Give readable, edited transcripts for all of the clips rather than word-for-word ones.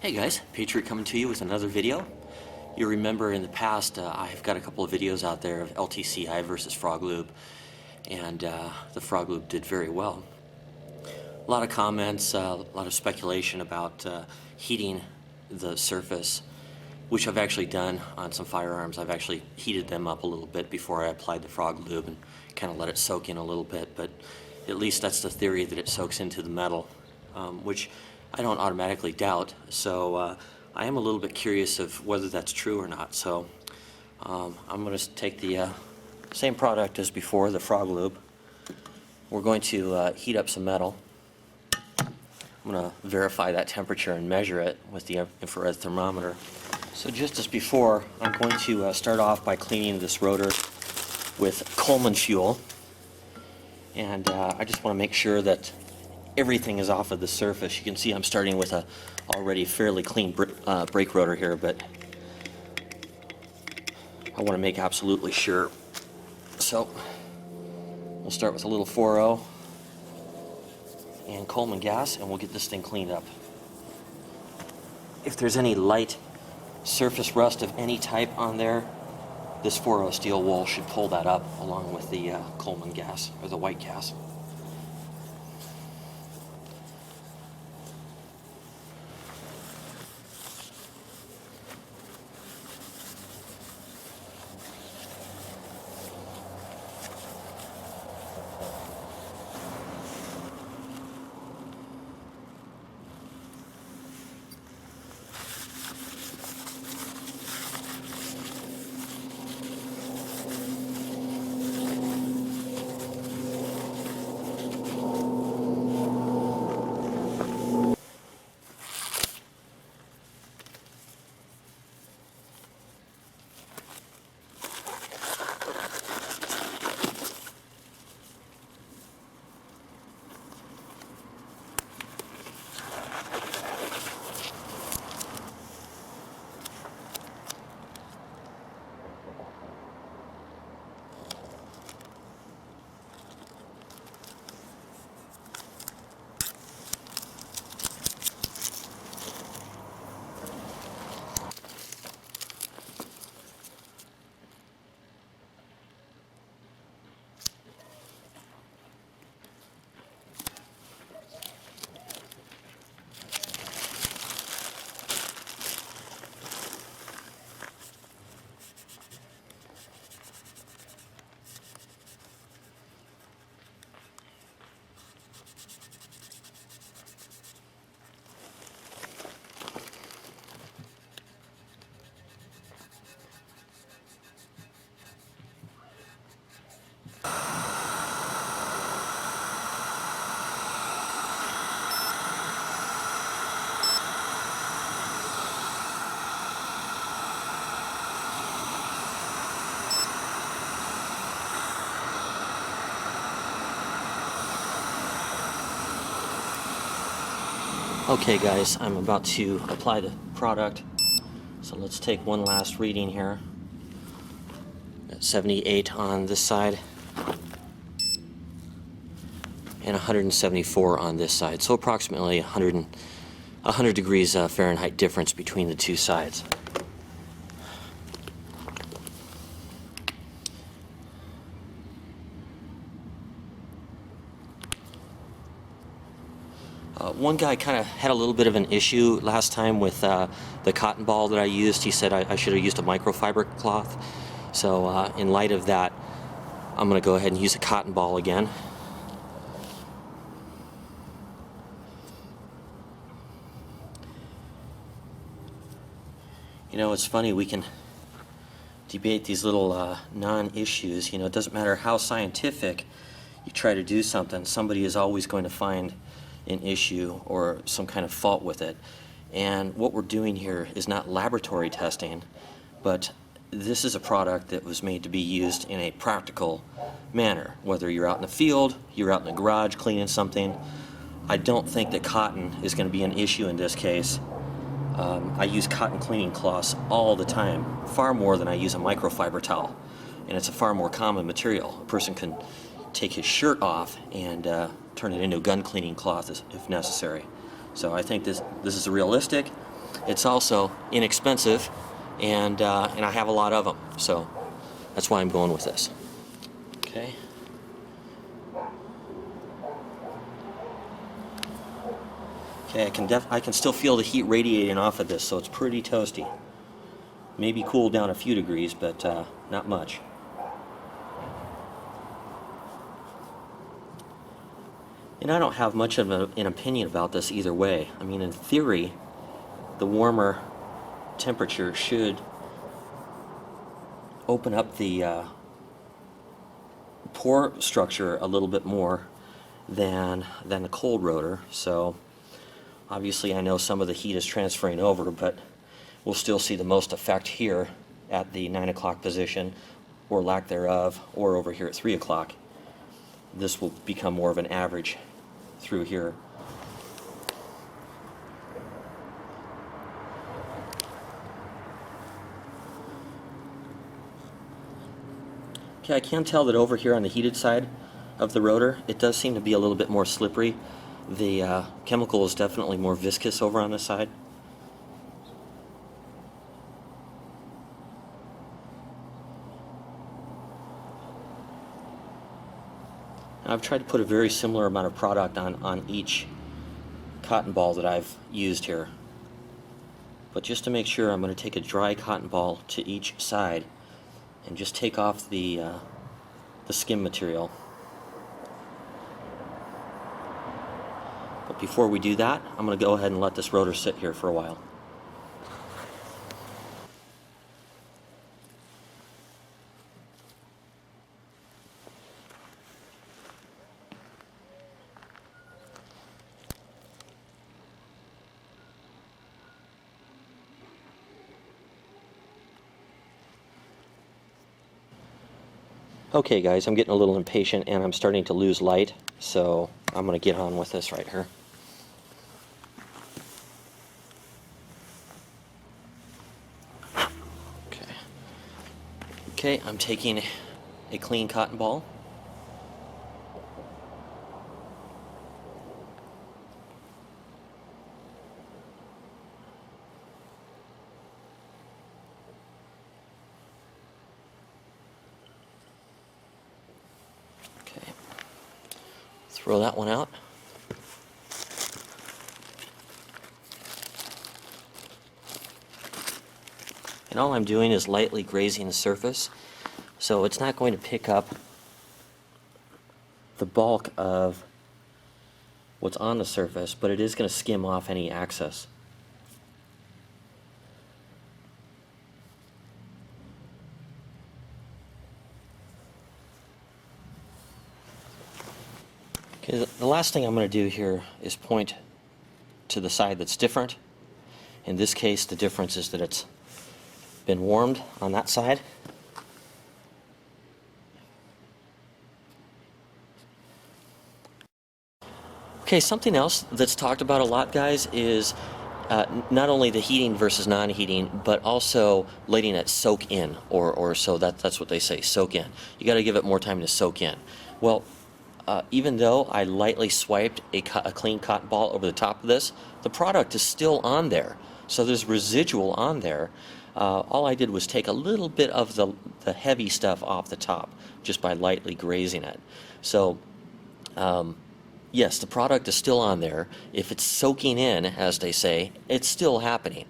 Hey guys, Patriot coming to you with another video. You remember in the past I've got a couple of videos out there of LTCI versus FrogLube, and the FrogLube did very well. A lot of comments, a lot of speculation about heating the surface, which I've actually done on some firearms. I've actually heated them up a little bit before I applied the FrogLube and kind of let it soak in a little bit, but at least that's the theory, that it soaks into the metal, which I don't automatically doubt. So I am a little bit curious of whether that's true or not. So I'm going to take the same product as before, the FrogLube. We're going to heat up some metal. I'm going to verify that temperature and measure it with the infrared thermometer. So just as before, I'm going to start off by cleaning this rotor with Coleman fuel. And I just want to make sure that everything is off of the surface. You can see I'm starting with a already fairly clean brake rotor here, but I want to make absolutely sure. So we'll start with a little 4.0 and Coleman gas, and we'll get this thing cleaned up. If there's any light surface rust of any type on there, this 4.0 steel wool should pull that up along with the Coleman gas, or the white gas. Okay guys, I'm about to apply the product, so let's take one last reading here. Got 78 on this side and 174 on this side, so approximately 100 degrees Fahrenheit difference between the two sides. One guy kind of had a little bit of an issue last time with the cotton ball that I used. He said I should have used a microfiber cloth. So in light of that, I'm going to go ahead and use a cotton ball again. You know, it's funny, we can debate these little non-issues. You know, it doesn't matter how scientific you try to do something, somebody is always going to find an issue or some kind of fault with it. And what we're doing here is not laboratory testing, but this is a product that was made to be used in a practical manner. Whether you're out in the field, you're out in the garage cleaning something, I don't think that cotton is going to be an issue in this case. I use cotton cleaning cloths all the time, far more than I use a microfiber towel, and it's a far more common material. A person can take his shirt off and turn it into a gun cleaning cloth if necessary. So I think this is realistic. It's also inexpensive, and I have a lot of them, so that's why I'm going with this. Okay. Okay, I can still feel the heat radiating off of this, so it's pretty toasty. Maybe cooled down a few degrees, but not much. And I don't have much of an opinion about this either way. I mean, in theory, the warmer temperature should open up the pore structure a little bit more than the cold rotor. So obviously I know some of the heat is transferring over, but we'll still see the most effect here at the 9 o'clock position, or lack thereof, or over here at 3 o'clock. This will become more of an average through here. Okay, I can tell that over here on the heated side of the rotor, it does seem to be a little bit more slippery. The chemical is definitely more viscous over on this side. I've tried to put a very similar amount of product on each cotton ball that I've used here. But just to make sure, I'm going to take a dry cotton ball to each side and just take off the skim material. But before we do that, I'm going to go ahead and let this rotor sit here for a while. Okay guys, I'm getting a little impatient and I'm starting to lose light, so I'm going to get on with this right here. Okay, I'm taking a clean cotton ball. Throw that one out. And all I'm doing is lightly grazing the surface, so it's not going to pick up the bulk of what's on the surface, but it is going to skim off any excess. Okay, the last thing I'm going to do here is point to the side that's different. In this case, the difference is that it's been warmed on that side. Okay, something else that's talked about a lot, guys, is not only the heating versus non-heating, but also letting it soak in, or so that's what they say, soak in. You got to give it more time to soak in. Well, even though I lightly swiped a clean cotton ball over the top of this, the product is still on there. So there's residual on there. All I did was take a little bit of the heavy stuff off the top just by lightly grazing it. So yes, the product is still on there. If it's soaking in, as they say, it's still happening.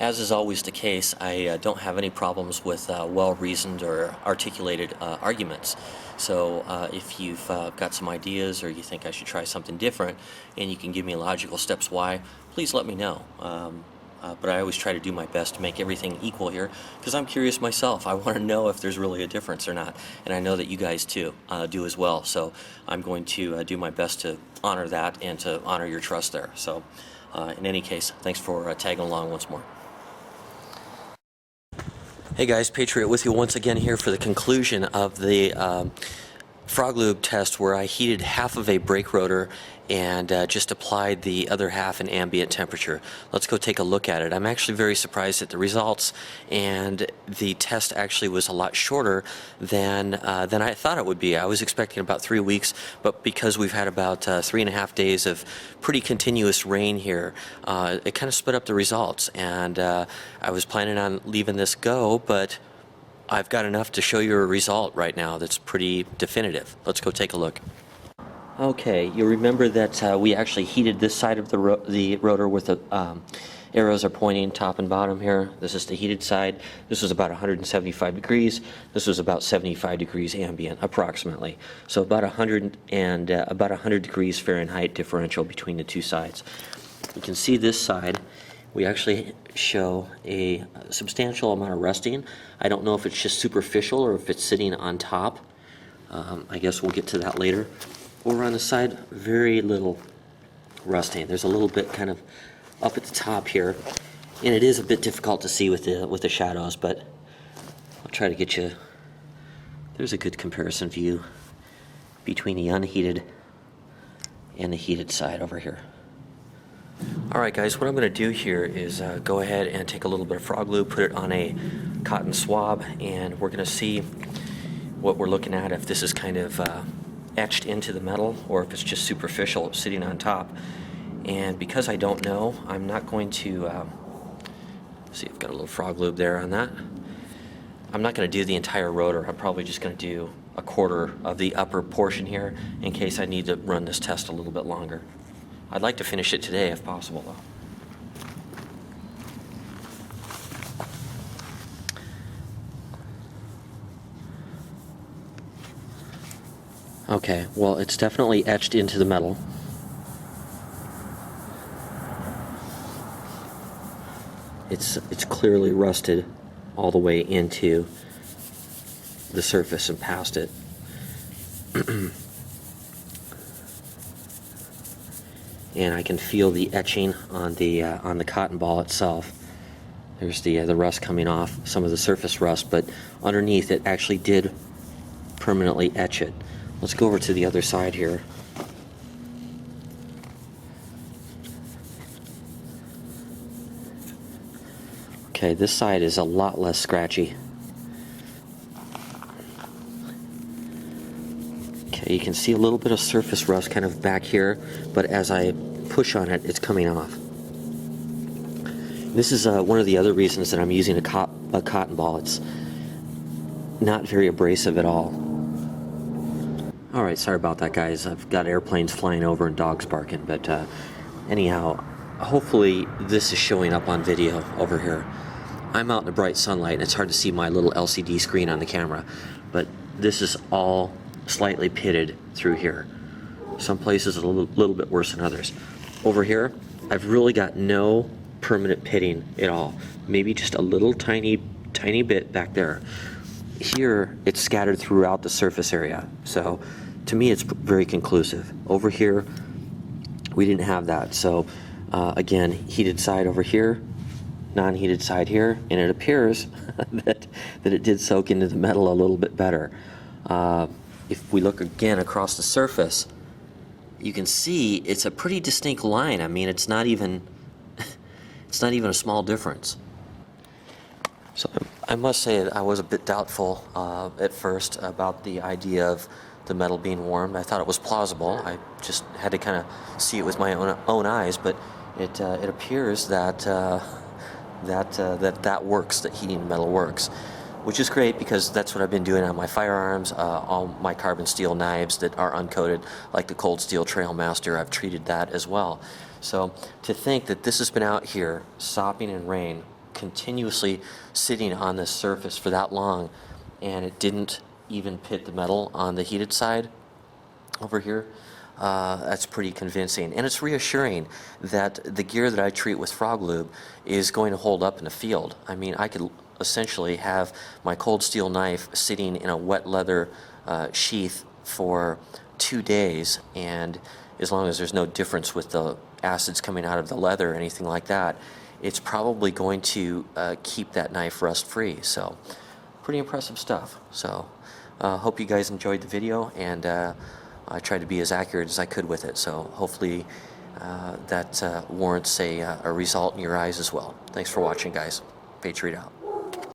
As is always the case, I don't have any problems with well-reasoned or articulated arguments. So if you've got some ideas or you think I should try something different and you can give me logical steps why, please let me know. But I always try to do my best to make everything equal here because I'm curious myself. I want to know if there's really a difference or not. And I know that you guys too do as well. So I'm going to do my best to honor that and to honor your trust there. So in any case, thanks for tagging along once more. Hey guys, Patriot with you once again here for the conclusion of the FrogLube test where I heated half of a brake rotor and just applied the other half in ambient temperature. Let's go take a look at it. I'm actually very surprised at the results, and the test actually was a lot shorter than I thought it would be. I was expecting about 3 weeks, but because we've had about 3.5 days of pretty continuous rain here, it kind of sped up the results, and I was planning on leaving this go, but I've got enough to show you a result right now that's pretty definitive. Let's go take a look. Okay, you remember that we actually heated this side of the rotor with the arrows are pointing top and bottom here. This is the heated side. This was about 175 degrees. This was about 75 degrees ambient, approximately. So about 100 degrees Fahrenheit differential between the two sides. You can see this side. We actually show a substantial amount of rusting. I don't know if it's just superficial or if it's sitting on top. I guess we'll get to that later. Over on the side, very little rusting. There's a little bit kind of up at the top here, and it is a bit difficult to see with the shadows, but I'll try to get you. There's a good comparison view between the unheated and the heated side over here. Alright guys, what I'm going to do here is go ahead and take a little bit of FrogLube, put it on a cotton swab, and we're going to see what we're looking at, if this is kind of etched into the metal or if it's just superficial sitting on top. And because I don't know, I'm not going to see, I've got a little FrogLube there on that. I'm not going to do the entire rotor. I'm probably just going to do a quarter of the upper portion here in case I need to run this test a little bit longer. I'd like to finish it today if possible, though. Okay, well, it's definitely etched into the metal. It's clearly rusted all the way into the surface and past it. And I can feel the etching on the cotton ball itself. There's the rust coming off, some of the surface rust, but underneath it actually did permanently etch it. Let's go over to the other side here. Okay, this side is a lot less scratchy. Okay, you can see a little bit of surface rust kind of back here, but as I push on it, it's coming off. This is one of the other reasons that I'm using a cotton ball. It's not very abrasive at all. Alright, sorry about that, guys. I've got airplanes flying over and dogs barking, but anyhow, hopefully this is showing up on video over here. I'm out in the bright sunlight and it's hard to see my little LCD screen on the camera, but this is all slightly pitted through here. Some places a little bit worse than others. Over here, I've really got no permanent pitting at all. Maybe just a little tiny bit back there. Here, it's scattered throughout the surface area. So, to me, it's very conclusive. Over here, we didn't have that. So, again, heated side over here, non-heated side here, and it appears that it did soak into the metal a little bit better. If we look again across the surface, you can see it's a pretty distinct line. I mean, it's not even a small difference. So I must say that I was a bit doubtful at first about the idea of the metal being warmed. I thought it was plausible. I just had to kind of see it with my own eyes, but it appears that that works, that heating metal works, which is great because that's what I've been doing on my firearms. All my carbon steel knives that are uncoated, like the Cold Steel Trailmaster, I've treated that as well. So to think that this has been out here sopping in rain, continuously sitting on this surface for that long, and it didn't even pit the metal on the heated side over here, that's pretty convincing. And it's reassuring that the gear that I treat with FrogLube is going to hold up in the field. I mean, I could essentially have my cold steel knife sitting in a wet leather sheath for 2 days, and as long as there's no difference with the acids coming out of the leather or anything like that, it's probably going to keep that knife rust free. So pretty impressive stuff. So Hope you guys enjoyed the video, and I tried to be as accurate as I could with it, so hopefully that warrants a result in your eyes as well. Thanks for watching, guys. Patriot out.